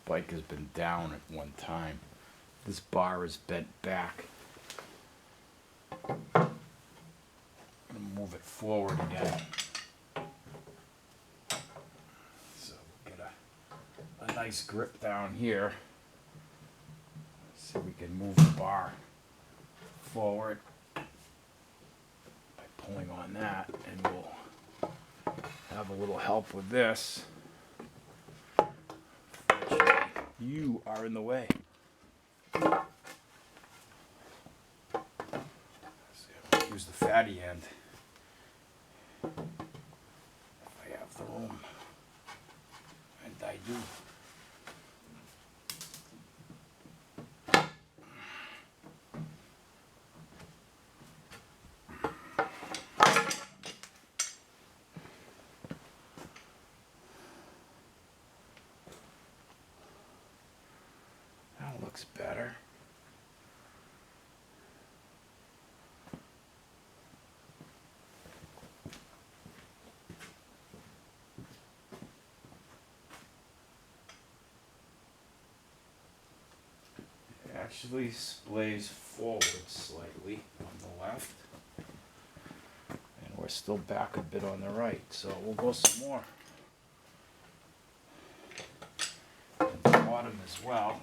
bike has been down at one time. This bar is bent back. I'm gonna move it forward again. So we'll get a nice grip down here. See if we can move the bar forward by pulling on that, and we'll have a little help with this. You are in the way. See, I'm going to use the fatty end if I have the room, and I do. That looks better. It actually splays forward slightly on the left, and we're still back a bit on the right, so we'll go some more. And the bottom as well.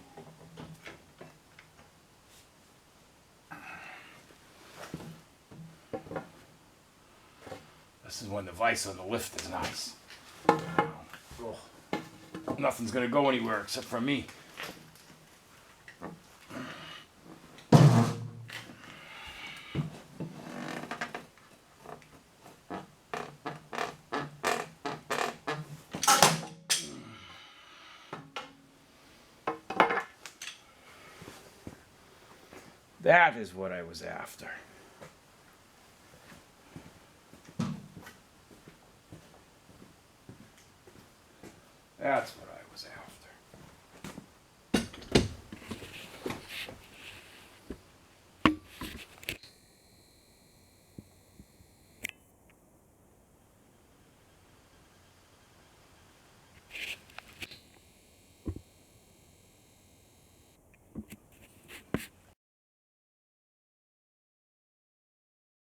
This is when the vise on the lift is nice. Oh, nothing's gonna go anywhere except for me. That is what I was after. That's what